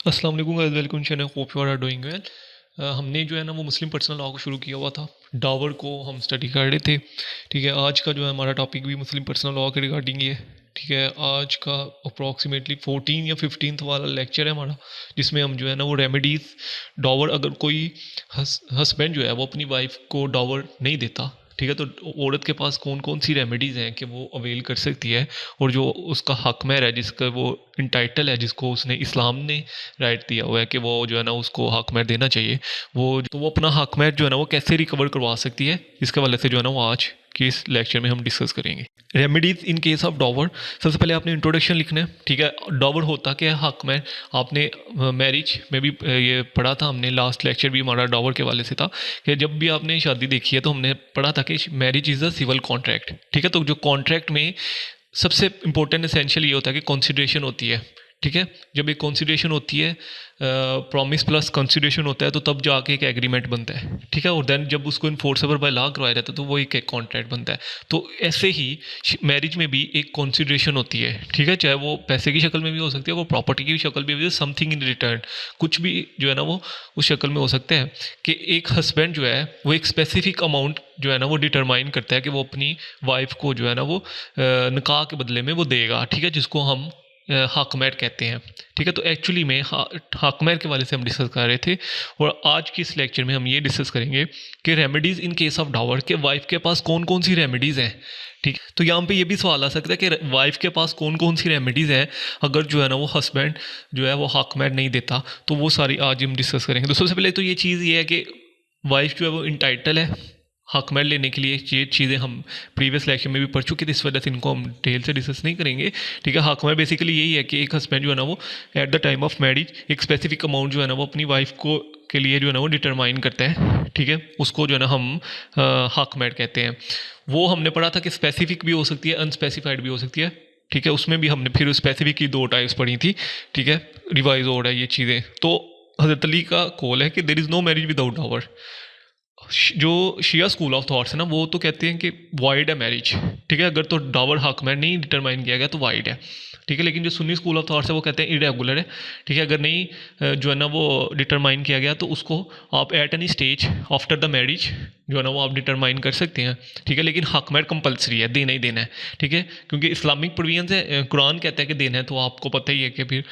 अस्सलाम वालेकुम guys, welcome channel, hope you are doing well. हमने जो है ना वो मुस्लिम पर्सनल लॉ को शुरू किया हुआ था। डावर को हम स्टडी कर रहे थे। ठीक है, आज का जो है हमारा टॉपिक भी मुस्लिम पर्सनल लॉ के रिगार्डिंग ही है। ठीक है, आज का अप्रॉक्सीमेटली 14 या 15 वाला लेक्चर है हमारा, जिसमें हम जो है ना वो रेमेडीज़, डावर अगर कोई हस्बैंड जो है वो अपनी वाइफ को डावर नहीं देता, ठीक है, तो औरत के पास कौन कौन सी रेमेडीज़ हैं कि वो अवेल कर सकती है, और जो उसका हक महर है, जिसका वो इंटाइटल है, जिसको उसने इस्लाम ने राइट दिया हुआ है कि वो जो है ना उसको हक महर देना चाहिए, वो अपना हक महर जो है ना वो कैसे रिकवर करवा सकती है, इसके वाले से जो है ना वो आज के इस लेक्चर में हम डिस्कस करेंगे। Remedies in case of डॉवर। सबसे पहले आपने इंट्रोडक्शन लिखना है। ठीक है, डॉवर होता क्या है, हक महर। आपने मैरिज में भी ये पढ़ा था, हमने लास्ट लेक्चर भी हमारा डॉवर के वाले से था कि जब भी आपने शादी देखी है तो हमने पढ़ा था कि marriage is a civil contract. ठीक है, तो जो कॉन्ट्रैक्ट में सबसे इंपॉर्टेंट एसेंशियल ये होता है कि कंसिडरेशन होती है। ठीक है, जब एक कंसिडरेशन होती है, प्रॉमिस प्लस कंसिडरेशन होता है, तो तब जाके एक एग्रीमेंट बनता है। ठीक है, और देन जब उसको इन्फोर्सेबल बाय लॉ करवाया जाता है तो वो एक कॉन्ट्रैक्ट बनता है। तो ऐसे ही मैरिज में भी एक कंसिडरेशन होती है। ठीक है, चाहे वो पैसे की शक्ल में भी हो सकती है, वो प्रॉपर्टी की शक्ल में भी हो, समथिंग इन रिटर्न, कुछ भी जो है ना वो उस शक्ल में हो सकते हैं कि एक हस्बैंड जो है वो एक स्पेसिफिक अमाउंट जो है ना वो डिटरमाइन करता है कि वो अपनी वाइफ को जो है ना वो निकाह के बदले में वो देगा। ठीक है, जिसको हम हकमैर कहते हैं। ठीक है, तो एक्चुअली में हकमैर के वाले से हम डिस्कस कर रहे थे, और आज की इस लेक्चर में हम ये डिस्कस करेंगे कि remedies in case of Dawar, के वाइफ के पास कौन कौन सी रेमेडीज़ हैं। ठीक, तो यहाँ पे ये भी सवाल आ सकता है कि वाइफ के पास कौन कौन सी रेमेडीज़ हैं अगर जो है ना वो हस्बैंड जो है वो हकमैर नहीं देता, तो वो सारी आज हम डिस्कस करेंगे। तो सबसे पहले तो ये चीज़ ये है कि वाइफ जो है वो इंटाइटल है हक महर लेने के लिए। ये चीज़ें हम प्रीवियस लेक्चर में भी पढ़ चुके थे, इस वजह से इनको हम डिटेल से डिस्कस नहीं करेंगे। ठीक है, हक महर बेसिकली यही है कि एक हस्बैंड जो है ना वो at the time of marriage एक स्पेसिफिक अमाउंट जो है ना वो अपनी वाइफ को के लिए जो है ना वो डिटरमाइन करता है। ठीक है, उसको जो है ना हम हक महर कहते हैं। वो हमने पढ़ा था कि स्पेसिफिक भी हो सकती है, अनस्पेसिफाइड भी हो सकती है। ठीक है, उसमें भी हमने फिर स्पेसिफिक की दो टाइप्स पढ़ी थी। ठीक है, रिवाइज हो रहा है ये चीज़ें। तो हज़रत अली का कॉल है कि there is no marriage without dower. जो शिया स्कूल ऑफ थॉट्स है ना, वो तो कहते हैं कि वाइड है मैरिज। ठीक है, अगर तो डावर हक में नहीं डिटरमाइन किया गया तो वाइड है। ठीक है, लेकिन जो सुन्नी स्कूल ऑफ थॉट्स है वो कहते हैं इरेगुलर है। ठीक है, अगर नहीं जो है ना वो डिटरमाइन किया गया तो उसको आप at any stage after the marriage जो है ना वो आप डिटरमाइन कर सकते हैं। ठीक है, लेकिन हक में कंपलसरी है, देना ही देना है। ठीक है, क्योंकि इस्लामिक प्रोविजन है, कुरान कहता है कि देना है, तो आपको पता ही है कि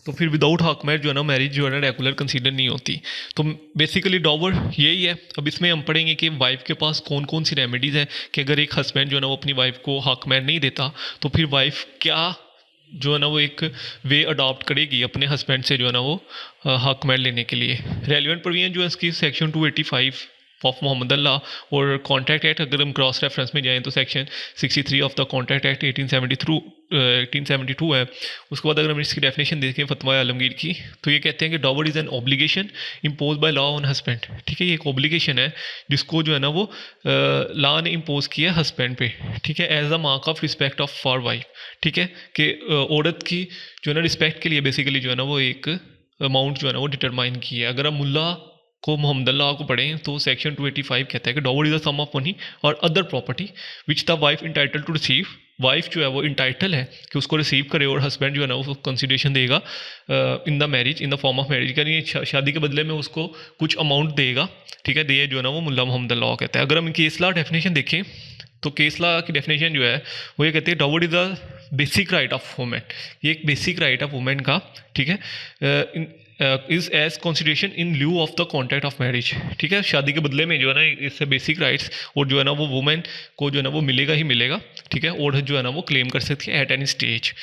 फिर विदाउट हक मैरिज जो है ना मैरिज जो है ना रेगुलर कंसीडर नहीं होती। तो बेसिकली डॉवर यही है। अब इसमें हम पढ़ेंगे कि वाइफ के पास कौन कौन सी रेमेडीज़ हैं कि अगर एक हस्बैंड जो है ना वो अपनी वाइफ को हक मैर नहीं देता, तो फिर वाइफ क्या जो है ना वो एक वे अडॉप्ट करेगी अपने हस्बैंड से जो है ना वो हक मैर लेने के लिए। रेलिवेंट प्रोविजन जो है इसकी सेक्शन 285 ऑफ मोहम्मद अल्लाह, और कॉन्ट्रैक्ट एक्ट अगर हम क्रॉस रेफरेंस में जाएँ तो section 63 of the contract act 1872 है। उसके बाद अगर हम इसकी डेफिनेशन देखें फतवा आलमगीर की, तो ये कहते हैं कि डॉवर is an obligation impose by law on husband. ठीक है, ये एक ऑब्लिगेशन है जिसको जो है ना वो लॉ ने इम्पोज किया है हस्बैंड पे। ठीक है, as a mark of respect of for wife. ठीक है, कि औरत की जो है ना रिस्पेक्ट के लिए बेसिकली जो है ना वो एक अमाउंट जो है ना वो डिटरमाइन की है। अगर हम मुल्ला को मोहम्मद अल्लाह को पढ़ें तो सेक्शन 285 कहता है कि dower is the sum of money और other property which the wife entitle to receive. Wife जो है वो इंटाइटल है कि उसको रिसीव करे, और हस्बैंड जो है ना वो कंसिडरेशन देगा in the marriage, in the form of marriage, यानी शादी के बदले में उसको कुछ अमाउंट देगा। ठीक है, ये जो है ना वो मुल्ला मोहम्मद अल्लाह कहता है। अगर हम केस लॉ डेफिनेशन देखें तो केस लॉ की डेफिनेशन जो है वो ये कहते हैं dower is the basic right of women. ये एक बेसिक राइट ऑफ वुमेन का, ठीक है, is as consideration in lieu of the contract of marriage. ठीक है, शादी के बदले में जो है ना इससे बेसिक राइट्स और जो है ना वो वुमेन को जो है ना वो मिलेगा ही मिलेगा। ठीक है, और जो है ना वो क्लेम कर सकती है एट एनी स्टेज।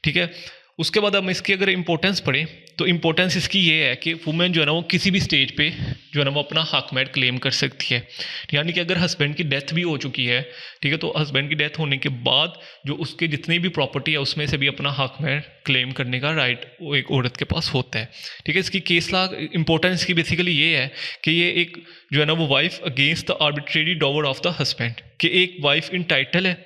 ठीक है, उसके बाद हम इसकी अगर इंपॉर्टेंस पढ़ें तो इंपॉर्टेंस इसकी ये है कि वुमेन जो है ना वो किसी भी स्टेज पे जो है ना वो अपना हक मैट क्लेम कर सकती है। यानी कि अगर हस्बैंड की डेथ भी हो चुकी है, ठीक है, तो हस्बैंड की डेथ होने के बाद जो उसके जितनी भी प्रॉपर्टी है उसमें से भी अपना हक मैट क्लेम करने का राइट वो एक औरत के पास होता है। ठीक है, इसकी केस लॉ इंपॉर्टेंस की बेसिकली ये है कि ये एक जो है ना वो wife against the arbitrary डॉवर of the husband, कि एक वाइफ इन टाइटल है।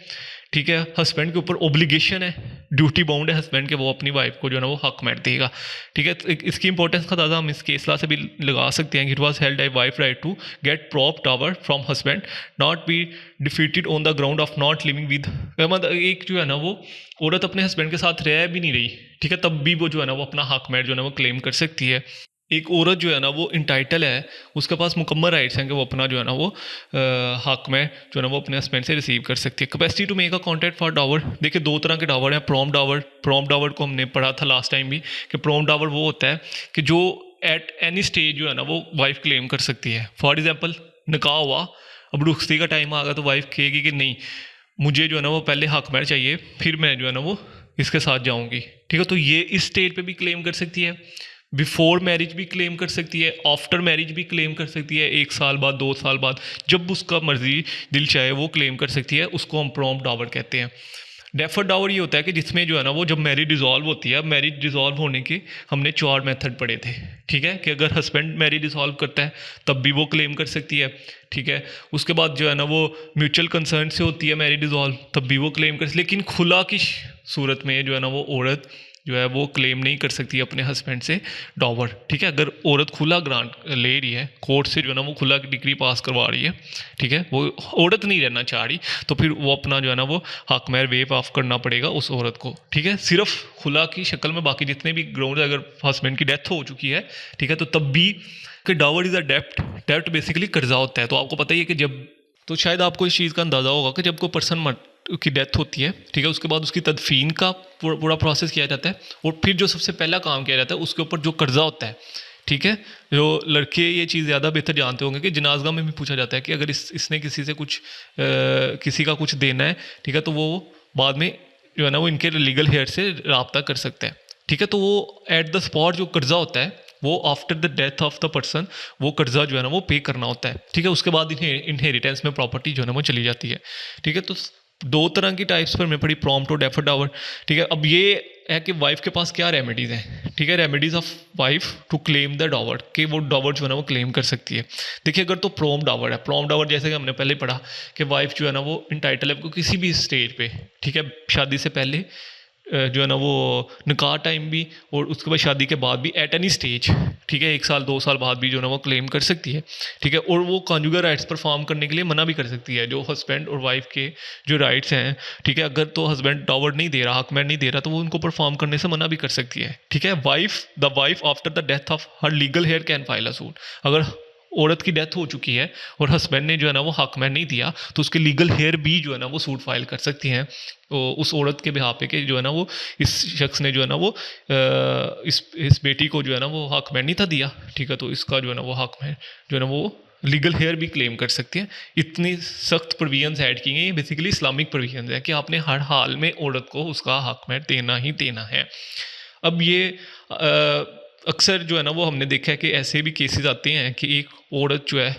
ठीक है, हस्बैंड के ऊपर ओब्लिगेशन है, ड्यूटी बाउंड है हस्बैंड के, वो अपनी वाइफ को जो है ना वो हक महर देगा। ठीक है, तो इसकी इंपॉर्टेंस का अंदाजा हम इस केस लॉ से भी लगा सकते हैं कि it was held a wife right to get prop dower from husband not be defeated on the ground of not living with. मतलब एक जो है ना वो औरत अपने हस्बैंड के साथ रह भी नहीं रही, ठीक है, तब भी वो जो है ना वो अपना हक महर जो है ना वो क्लेम कर सकती है। एक औरत जो है ना वो इंटाइटल है, उसके पास मुकम्मल राइट्स हैं कि वो अपना जो है ना वो हक में जो है ना वो अपने हस्बैंड से रिसीव कर सकती है। Capacity to make a contract for dower, देखिए दो तरह के डावर हैं, प्रॉम्प्ट डावर को हमने पढ़ा था लास्ट टाइम भी कि प्रॉम्प्ट डावर वो होता है कि जो एट एनी स्टेज जो है ना वो वाइफ क्लेम कर सकती है। फॉर एग्जाम्पल निकाह हुआ, अब रुखसती का टाइम आ गया तो वाइफ कहेगी कि नहीं मुझे जो है ना वो पहले हक महर चाहिए, फिर मैं जो है ना वो इसके साथ जाऊंगी। ठीक है, तो ये इस स्टेज पे भी क्लेम कर सकती है, बिफोर मैरिज भी क्लेम कर सकती है, आफ्टर मैरिज भी क्लेम कर सकती है, 1 साल बाद 2 साल बाद जब उसका मर्जी दिल चाहे वो क्लेम कर सकती है। उसको हम प्रॉम्प्ट डावर कहते हैं। डेफर्ड डावर ये होता है कि जिसमें जो है ना वो जब मैरिज डिसॉल्व होती है, अब मैरिज डिसॉल्व होने के हमने 4 मेथड पढ़े थे। ठीक है, कि अगर हस्बैंड मैरिज डिसॉल्व करता है तब भी वो क्लेम कर सकती है। ठीक है, उसके बाद जो है ना वो म्यूचुअल कंसर्न से होती है मैरिज डिसॉल्व, तब भी वो क्लेम कर, लेकिन खुला की सूरत में जो है ना वो औरत जो है वो क्लेम नहीं कर सकती अपने हस्बैंड से डॉवर। ठीक है, अगर औरत खुला ग्रांट ले रही है कोर्ट से जो है ना वो खुला की डिग्री पास करवा रही है, ठीक है, वो औरत नहीं रहना चाह रही, तो फिर वो अपना जो है ना वो हक महर वेव ऑफ करना पड़ेगा उस औरत को। ठीक है, सिर्फ खुला की शक्ल में, बाकी जितने भी ग्राउंड अगर हस्बैंड की डेथ हो चुकी है, ठीक है, तो तब भी कि Dawar is a dept basically कर्जा होता है। तो आपको पता ही है कि जब, तो शायद आपको इस चीज़ का अंदाज़ा होगा कि जब कोई पर्सन की डेथ होती है, ठीक है, उसके बाद उसकी तदफीन का पूरा प्रोसेस किया जाता है, और फिर जो सबसे पहला काम किया जाता है उसके ऊपर जो कर्जा होता है, ठीक है, जो लड़के ये चीज़ ज़्यादा बेहतर जानते होंगे कि जनाजगा में भी पूछा जाता है कि अगर इसने किसी से कुछ किसी का कुछ देना है, ठीक है, तो वो बाद में जो है ना वो इनके लीगल हेयर से रब्ता कर सकता है। ठीक है, तो वो एट द स्पॉट जो कर्जा होता है वो after the death of the person वो कर्जा जो है ना वो पे करना होता है। ठीक है, उसके बाद इनहेरिटेंस में प्रॉपर्टी जो है ना वो चली जाती है। ठीक है, तो 2 तरह की टाइप्स पर मैं पढ़ी, प्रॉम्प्ट और डेफर्ड डावर। ठीक है, अब ये है कि वाइफ के पास क्या रेमेडीज़ हैं। ठीक है, remedies of wife to claim the dower, कि वो डावर जो है ना वो क्लेम कर सकती है। देखिए अगर तो प्रॉम्प्ट डावर है, प्रॉम्प्ट डावर जैसे कि हमने पहले पढ़ा कि वाइफ जो है ना वो इंटाइटल है किसी भी स्टेज पे, ठीक है, शादी से पहले जो है ना वो निकाह टाइम भी, और उसके बाद शादी के बाद भी एट एनी स्टेज, ठीक है, 1 साल 2 साल बाद भी जो है ना वो क्लेम कर सकती है। ठीक है, और वो कॉन्जुगल राइट्स परफॉर्म करने के लिए मना भी कर सकती है, जो हस्बैंड और वाइफ के जो राइट्स हैं। ठीक है, अगर तो हस्बैंड डावर नहीं दे रहा, हक महर नहीं दे रहा, तो वो उनको परफॉर्म करने से मना भी कर सकती है। ठीक है, the wife after the death of her legal heir can file a suit. अगर औरत की डेथ हो चुकी है और हस्बैंड ने जो है ना वो हक महर नहीं दिया, तो उसके लीगल हेयर भी जो है ना वो सूट फाइल कर सकती हैं तो उस औरत के बिहाफ पे कि जो है ना वो इस शख्स ने जो है ना वो इस बेटी को जो है ना वो हक महर नहीं था दिया। ठीक है, तो इसका जो है ना वो हक महर जो है ना वो लीगल हेयर भी क्लेम कर सकती हैं। इतनी सख्त प्रोविजंस ऐड की गई, बेसिकली इस्लामिक प्रोविजंस है कि आपने हर हाल में औरत को उसका हक महर देना ही देना है। अब ये अक्सर जो है ना वो हमने देखा है कि ऐसे भी केसेस आते हैं कि एक औरत जो है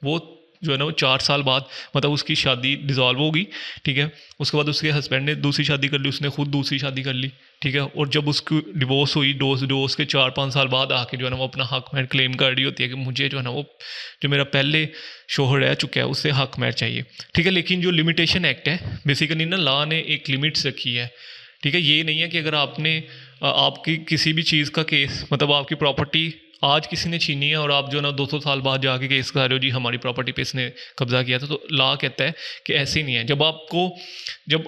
वो जो है ना वो 4 साल बाद, मतलब उसकी शादी डिज़ोल्व होगी, ठीक है, उसके बाद उसके हस्बैंड ने दूसरी शादी कर ली, उसने खुद दूसरी शादी कर ली, ठीक है, और जब उसकी डिवोर्स हुई, डिवोर्स के 4-5 साल बाद आके जो है ना वो अपना हक महर क्लेम कर रही होती है कि मुझे जो है ना वो जो मेरा पहले शोहर रह चुका है उससे हक महर चाहिए। ठीक है, लेकिन जो लिमिटेशन एक्ट है बेसिकली ना लॉ ने एक लिमिट्स रखी है। ठीक है, ये नहीं है कि अगर आपने आपकी किसी भी चीज़ का केस, मतलब आपकी प्रॉपर्टी आज किसी ने छीनी है और आप जो ना 200 साल बाद जाके केस कर रहे हो जी हमारी प्रॉपर्टी पे इसने कब्जा किया था, तो लॉ कहता है कि ऐसे नहीं है। जब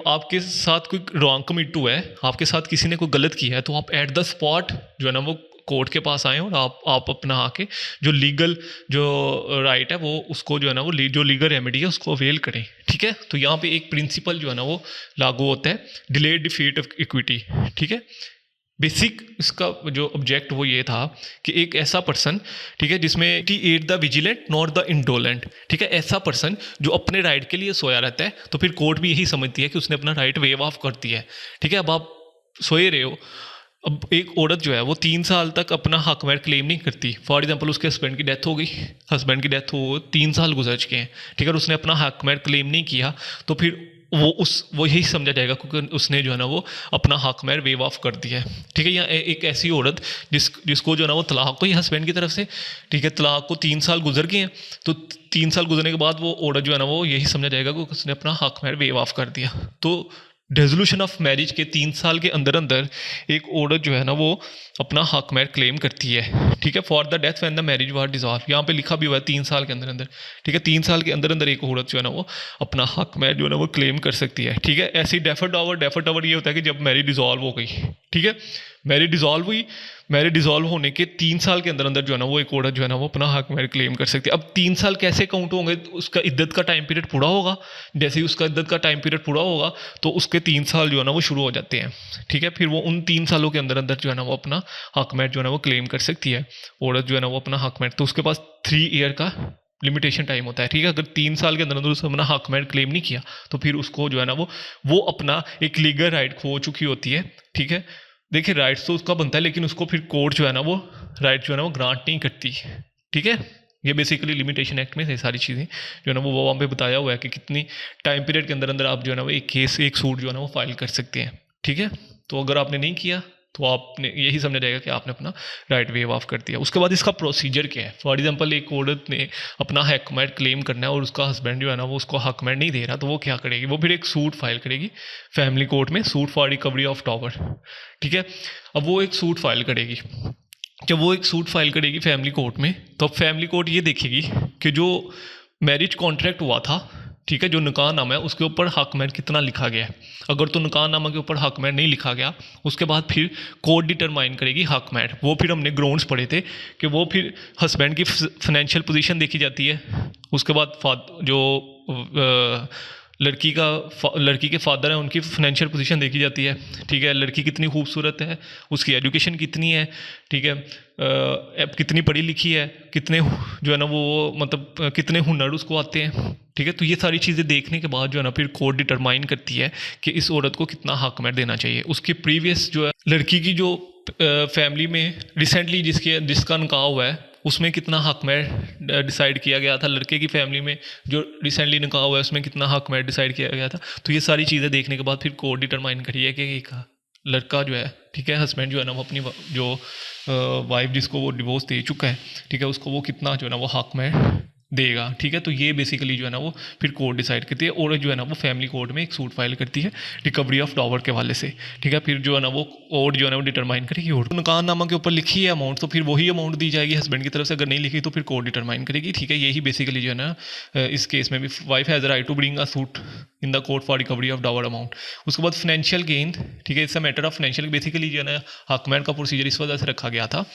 आपके साथ कोई रॉन्ग कमिट हुआ है, आपके साथ किसी ने कोई गलत किया है, तो आप एट द स्पॉट जो है ना वो कोर्ट के पास आए और आप अपना आके जो लीगल जो राइट है वो उसको जो है ना वो जो लीगल रेमेडी है उसको अवेल करें। ठीक है, तो यहाँ पे एक प्रिंसिपल जो है ना वो लागू होता है, डिलेड डिफीट ऑफ इक्विटी। ठीक है, बेसिक इसका जो ऑब्जेक्ट वो ये था कि एक ऐसा पर्सन, ठीक है, जिसमें T at the vigilant not the indolent. ठीक है, ऐसा पर्सन जो अपने राइट के लिए सोया रहता है, तो फिर कोर्ट भी यही समझती है कि उसने अपना राइट वेव ऑफ कर दिया है। ठीक है, अब आप सोए रहे हो, अब एक औरत जो है वो 3 साल तक अपना हक महर क्लेम नहीं करती। फॉर एग्जांपल उसके हस्बैंड की डेथ हो गई, हस्बैंड की डेथ हो 3 साल गुजर चुके हैं, ठीक है, और उसने अपना हक महर क्लेम नहीं किया, तो फिर वो यही समझा जाएगा क्योंकि उसने जो है ना वो अपना हक महर वेव ऑफ कर दिया है। ठीक है, या एक ऐसी औरत जिसको जो है ना वो तलाक हुई हस्बैंड की तरफ से, ठीक है, तलाक को 3 साल गुजर गए हैं, तो 3 साल गुजरने के बाद वो औरत जो है ना वो यही समझा जाएगा कि उसने अपना हक महर वेव ऑफ कर दिया। तो रेजोल्यूशन ऑफ मैरिज के 3 साल के अंदर अंदर एक औरत जो है ना वो अपना हक मैर क्लेम करती है, ठीक है, for the death when the marriage war dissolve. यहाँ पे लिखा भी हुआ है 3 साल के अंदर अंदर, ठीक है, 3 साल के अंदर अंदर एक औरत जो है ना वो अपना हक मैर जो है ना वो क्लेम कर सकती है, ठीक है। ऐसे ही डेफर टावर ये होता है कि जब मैरिज डिसॉल्व हो गई, ठीक है, मैरिज डिसॉल्व हुई, मैरिज डिसॉल्व होने के 3 साल के अंदर अंदर जो है ना वो एक औरत जो है ना वो अपना हक मैर क्लेम कर सकती है। अब 3 साल कैसे काउंट होंगे, उसका इद्दत का टाइम पीरियड पूरा होगा, जैसे ही उसका इद्दत का टाइम पीरियड पूरा होगा तो उसके 3 साल जो है ना वो शुरू हो जाते हैं, ठीक है। फिर वो उन 3 सालों के अंदर अंदर जो है ना वो अपना हक मैर जो है ना वो क्लेम कर सकती है औरत जो है ना वो अपना हक मैर। तो उसके पास 3 ईयर का लिमिटेशन टाइम होता है, ठीक है। अगर 3 साल के अंदर अंदर उसने अपना हक मैर क्लेम नहीं किया तो फिर उसको जो है ना वो अपना एक लीगल राइट खो चुकी होती है, ठीक है। देखिए राइट्स तो उसका बनता है, लेकिन उसको फिर कोर्ट जो है ना वो राइट जो है ना वो ग्रांट नहीं करती, ठीक है। ये बेसिकली लिमिटेशन एक्ट में ये सारी चीज़ें जो है ना वो वहाँ पे बताया हुआ है कि कितनी टाइम पीरियड के अंदर अंदर आप जो है ना वो एक केस एक सूट जो है ना वो फाइल कर सकते हैं, ठीक है। तो अगर आपने नहीं किया तो आपने यही समझा जाएगा कि आपने अपना राइट वेव ऑफ कर दिया। उसके बाद इसका प्रोसीजर क्या है, फॉर एग्जांपल एक औरत ने अपना हक मैट क्लेम करना है और उसका हस्बैंड जो है ना वो उसको हक मैट नहीं दे रहा, तो वो क्या करेगी, वो फिर एक सूट फाइल करेगी फैमिली कोर्ट में, suit for recovery of tower, ठीक है। अब वो एक सूट फाइल करेगी, जब वो एक सूट फाइल करेगी फैमिली कोर्ट में तो अब फैमिली कोर्ट ये देखेगी कि जो मैरिज कॉन्ट्रैक्ट हुआ था, ठीक है, जो निकाहनामा है उसके ऊपर हक मैट कितना लिखा गया है। अगर तो निकाहनामा के ऊपर हक मैट नहीं लिखा गया, उसके बाद फिर कोर्ट डिटरमाइन करेगी हक मैट। वो फिर हमने ग्राउंड्स पढ़े थे कि वो फिर हस्बैंड की फाइनेंशियल पोजीशन देखी जाती है, उसके बाद जो लड़की के फादर हैं उनकी फाइनेंशियल पोजीशन देखी जाती है, ठीक है। लड़की कितनी खूबसूरत है, उसकी एजुकेशन कितनी है, ठीक है, कितनी पढ़ी लिखी है, कितने जो है ना वो मतलब कितने हुनर उसको आते हैं, ठीक है। तो ये सारी चीज़ें देखने के बाद जो है ना फिर कोर्ट डिटरमाइन करती है कि इस औरत को कितना हक मैट देना चाहिए। उसकी प्रीवियस जो है लड़की की जो फैमिली में रिसेंटली जिसका निकाह हुआ है उसमें कितना हक मैट डिसाइड किया गया था, लड़के की फैमिली में जो रिसेंटली निकाह हुआ है उसमें कितना हक मैट डिसाइड किया गया था। तो ये सारी चीज़ें देखने के बाद फिर कोर्ट डिटरमाइन करिए कि एक लड़का जो है, ठीक है, हस्बैंड जो है ना वो अपनी जो वाइफ जिसको वो डिवोर्स दे चुका है, ठीक है, उसको वो कितना जो है ना वो हक मैट देगा, ठीक है। तो ये बेसिकली जो है ना वो फिर कोर्ट डिसाइड करती है और जो है ना वो फैमिली कोर्ट में एक सूट फाइल करती है रिकवरी ऑफ टावर के वाले से, ठीक है। फिर जो है ना वो कोर्ट जो है ना वो डिटरमाइन करेगी और निकाहनामा के ऊपर लिखी है अमाउंट तो फिर वही अमाउंट दी जाएगी हस्बैंड की तरफ से, अगर नहीं लिखी तो फिर कोर्ट डिटरमाइन करेगी, ठीक है। यही बेसिकली जो है ना इस केस में भी wife has right to bring a suit in the court for recovery of dower amount. उसके बाद फाइनेंशियल गेन, ठीक है, it's a matter of financial, basically जो है ना हक मैट का प्रोसीजर इस वजह से रखा गया था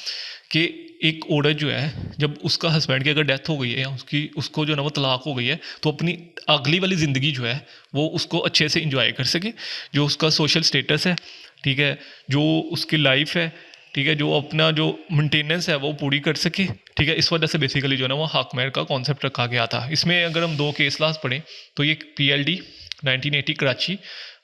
कि एक औरत जो है जब उसका हस्बैंड की अगर डेथ हो गई है या उसको जो है ना वो तलाक हो गई है तो अपनी अगली वाली ज़िंदगी जो है वो उसको अच्छे से इंजॉय कर सके, जो उसका सोशल स्टेटस है, ठीक है, जो उसकी लाइफ है, ठीक है, जो अपना जो मेंटेनेंस है वो पूरी कर सके, ठीक है। इस वजह से बेसिकली जो है ना वो हक मैट का कॉन्सेप्ट रखा गया था। इसमें अगर हम 2 केस लास्ट पढ़ें तो ये PLD 1980 कराची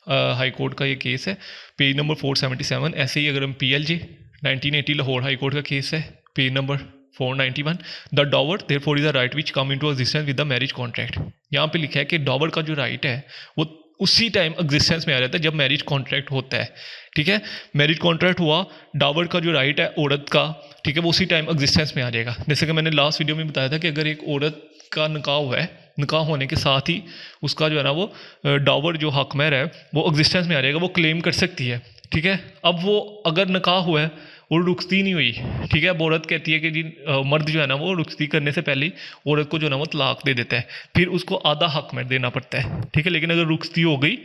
हाई कोर्ट का ये केस है, पेज नंबर 477। ऐसे ही अगर हम PLJ 1980 लाहौर हाई कोर्ट का केस है, page number 491, the डॉवर therefore is a right which come into existence with the marriage contract. यहाँ पे लिखा है कि डॉवर का जो राइट है वो उसी टाइम एग्जिस्टेंस में आ जाता है जब मैरिज कॉन्ट्रैक्ट होता है, ठीक है। मैरिज कॉन्ट्रैक्ट हुआ, डॉवर का जो राइट है औरत का, ठीक है, वो उसी टाइम एग्जिस्टेंस में आ जाएगा। जैसे कि मैंने लास्ट वीडियो में बताया था कि अगर एक औरत का निकाह हुआ है, निकाह होने के साथ ही उसका जो है ना वो डॉवर जो हक मैर है वो एग्जिस्टेंस में आ जाएगा, वो क्लेम कर सकती है, ठीक है। अब वो अगर निकाह हुआ है और रुखसती नहीं हुई, ठीक है, अब औरत कहती है कि जी मर्द जो है ना वो रुखसती करने से पहले ही औरत को जो है ना वो तलाक दे देता है, फिर उसको आधा हक मैट देना पड़ता है, ठीक है। लेकिन अगर रुखसती हो गई,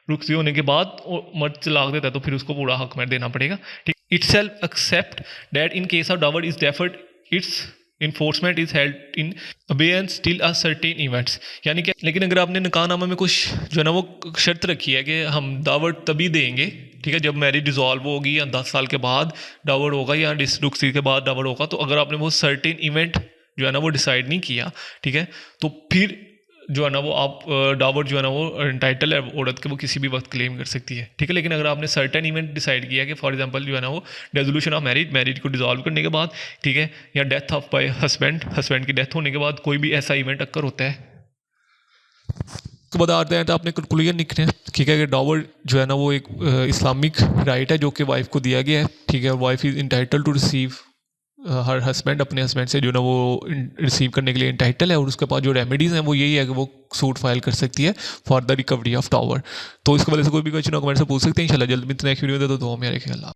रुखसती होने के बाद मर्द तलाक देता है तो फिर उसको पूरा हक मैट देना पड़ेगा, ठीक। Itself except that in case of dower is deferred its enforcement is held in abeyance till a certain events. यानी कि लेकिन अगर आपने निकाहनामा में कुछ जो है ना वो शर्त रखी है कि हम दावत तभी देंगे, ठीक है, जब मैरिज डिसॉल्व होगी या 10 साल के बाद डावर होगा या रुखसती के बाद डावर होगा, तो अगर आपने वो सर्टेन इवेंट जो है ना वो डिसाइड नहीं किया, ठीक है, तो फिर जो है ना वो आप डावर जो है ना वो टाइटल है औरत के वो किसी भी वक्त क्लेम कर सकती है, ठीक है। लेकिन अगर आपने सर्टेन इवेंट डिसाइड किया कि फॉर एग्जांपल जो है ना वो रेजोल्यूशन ऑफ मैरिज को डिसॉल्व करने के बाद, ठीक है, या डेथ ऑफ बाय हस्बैंड की डेथ होने के बाद कोई भी ऐसा इवेंट अक्कर होता है तो बता आते हैं तो आपने कंक्लूजन लिखने हैं, ठीक है, कि डावर जो है ना वो एक इस्लामिक राइट है जो कि वाइफ को दिया गया है, ठीक है, wife is entitled to receive her husband अपने हस्बैंड से जो ना वो रिसीव करने के लिए इंटाइटल है, और उसके पास जो रेमेडीज़ हैं वो यही है कि वो सूट फाइल कर सकती है for the recovery of tower. तो इसके वजह से कोई भी क्वेश्चन कमेंट से पूछ सकते हैं। इंशाल्लाह जल्द मिलते हैं नेक्स्ट वीडियो में, तो दुआ में रखें। अल्लाह।